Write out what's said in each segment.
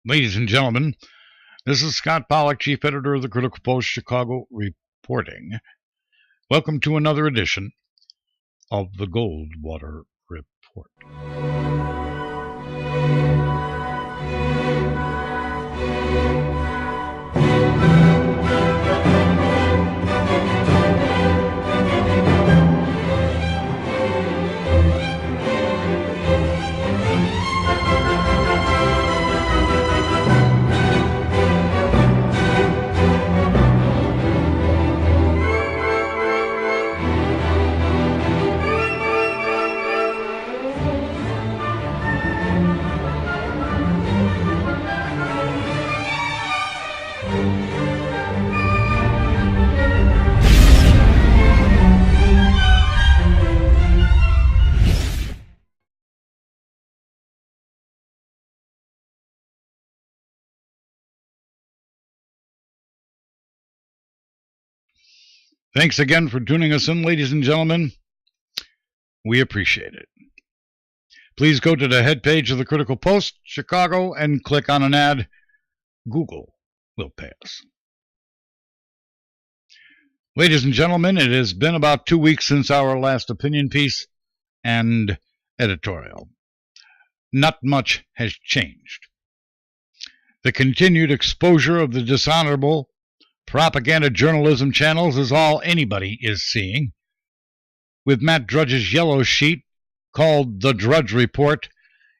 Ladies and gentlemen, this is Scott Pollock, Chief Editor of the Critical Post Chicago, reporting. Welcome to another edition of the Goldwater Report. Thanks again for tuning us in, ladies and gentlemen. We appreciate it. Please go to the head page of the Critical Post Chicago and click on an ad. Google will pay us. Ladies and gentlemen, it has been about 2 weeks since our last opinion piece and editorial. Not much has changed. The continued exposure of the dishonorable propaganda journalism channels is all anybody is seeing, with Matt Drudge's yellow sheet called The Drudge Report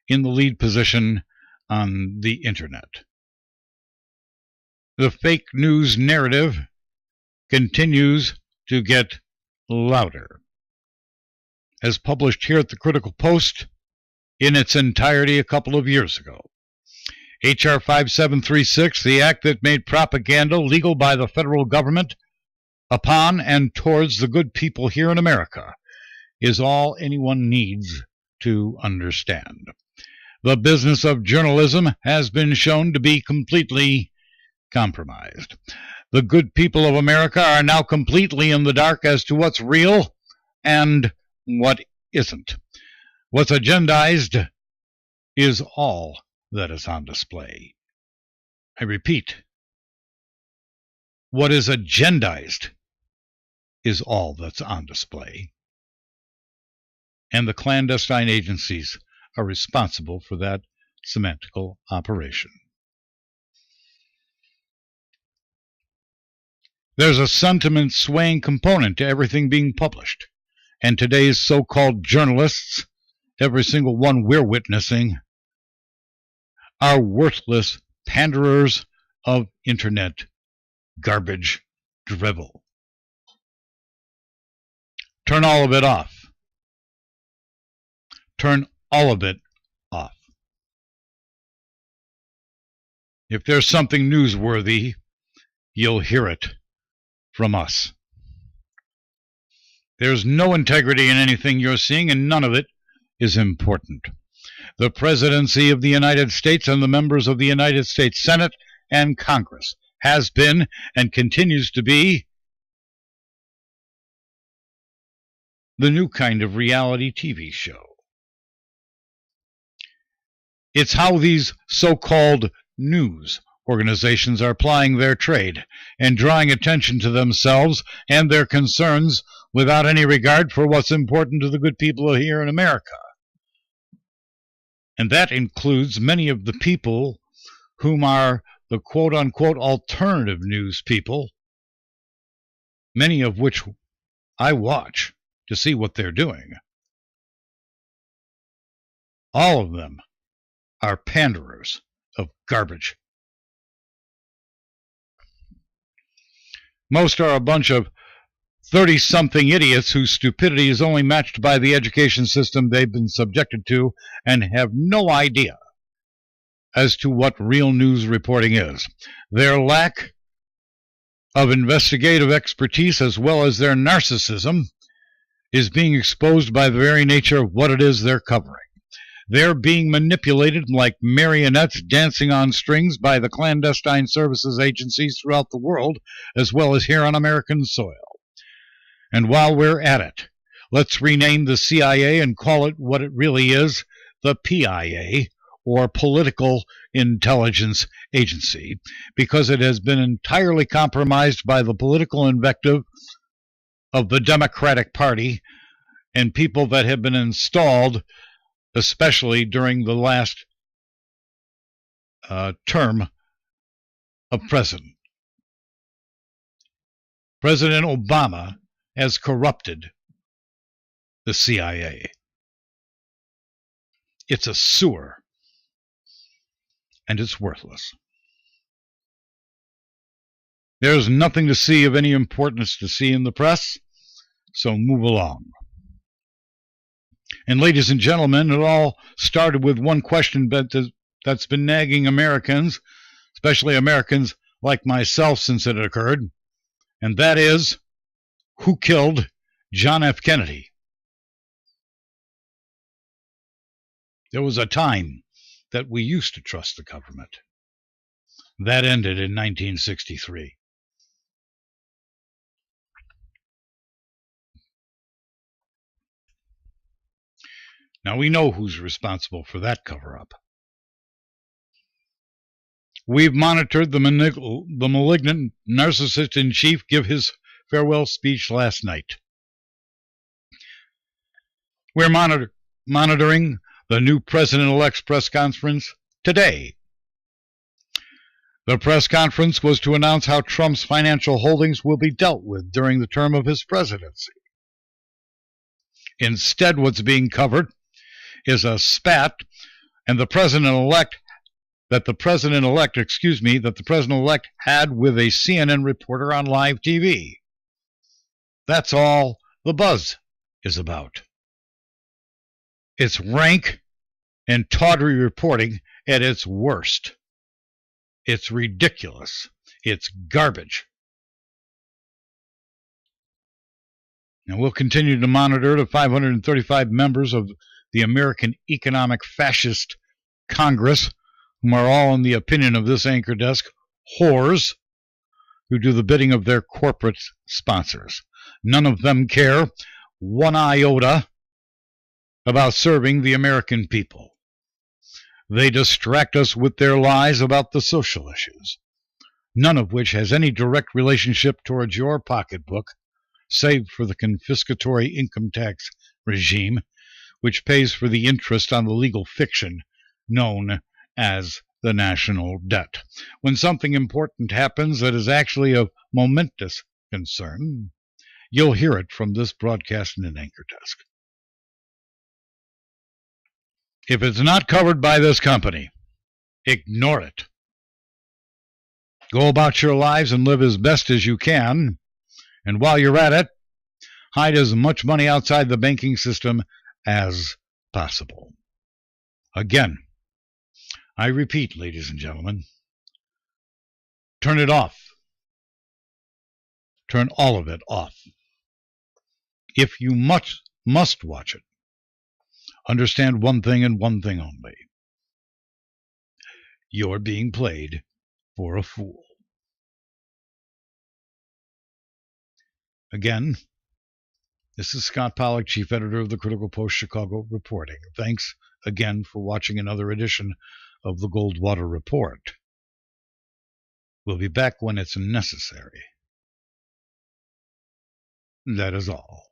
in the lead position on the internet. The fake news narrative continues to get louder. As published here at the Critical Post in its entirety a couple of years ago, H.R. 5736, the act that made propaganda legal by the federal government upon and towards the good people here in America, is all anyone needs to understand. The business of journalism has been shown to be completely compromised. The good people of America are now completely in the dark as to what's real and what isn't. What's agendized is all that is on display. I repeat, what is agendized is all that's on display. And the clandestine agencies are responsible for that semantical operation. There's a sentiment swaying component to everything being published, and today's so-called journalists, every single one we're witnessing, are worthless panderers of internet garbage drivel. Turn all of it off. Turn all of it off. If there's something newsworthy, you'll hear it from us. There's no integrity in anything you're seeing, and none of it is important. The presidency of the United States and the members of the United States Senate and Congress has been and continues to be the new kind of reality TV show. It's how these so-called news organizations are plying their trade and drawing attention to themselves and their concerns without any regard for what's important to the good people here in America. And that includes many of the people whom are the quote-unquote alternative news people, many of which I watch to see what they're doing. All of them are panderers of garbage. Most are a bunch of 30-something idiots whose stupidity is only matched by the education system they've been subjected to and have no idea as to what real news reporting is. Their lack of investigative expertise as well as their narcissism is being exposed by the very nature of what it is they're covering. They're being manipulated like marionettes dancing on strings by the clandestine services agencies throughout the world, as well as here on American soil. And while we're at it, let's rename the CIA and call it what it really is, the PIA, or political intelligence agency, because it has been entirely compromised by the political invective of the Democratic Party and people that have been installed, especially during the last term of president. President Obama has corrupted the CIA. It's a sewer, and it's worthless. There's nothing to see of any importance to see in the press, so move along. And ladies and gentlemen, it all started with one question that's been nagging Americans, especially Americans like myself, since it occurred, and that is, who killed John F. Kennedy? There was a time that we used to trust the government. That ended in 1963. Now we know who's responsible for that cover-up. We've monitored the malignant narcissist in chief give his farewell speech last night. We're monitoring the new president-elect's press conference today. The press conference was to announce how Trump's financial holdings will be dealt with during the term of his presidency. Instead, what's being covered is a spat and the president-elect had with a CNN reporter on live TV. That's all the buzz is about. It's rank and tawdry reporting at its worst. It's ridiculous. It's garbage. And we'll continue to monitor the 535 members of the American Economic Fascist Congress, whom are all, in the opinion of this anchor desk, whores who do the bidding of their corporate sponsors. None of them care one iota about serving the American people. They distract us with their lies about the social issues, none of which has any direct relationship towards your pocketbook, save for the confiscatory income tax regime, which pays for the interest on the legal fiction known as the national debt. When something important happens that is actually of momentous concern, you'll hear it from this broadcast in an anchor desk. If it's not covered by this company, ignore it. Go about your lives and live as best as you can, and while you're at it, hide as much money outside the banking system as possible. Again, I repeat, ladies and gentlemen, turn it off. Turn all of it off. If you must watch it, understand one thing and one thing only. You're being played for a fool. Again, this is Scott Pollack, Chief Editor of the Critical Post Chicago, reporting. Thanks again for watching another edition of the Goldwater Report. We'll be back when it's necessary. That is all.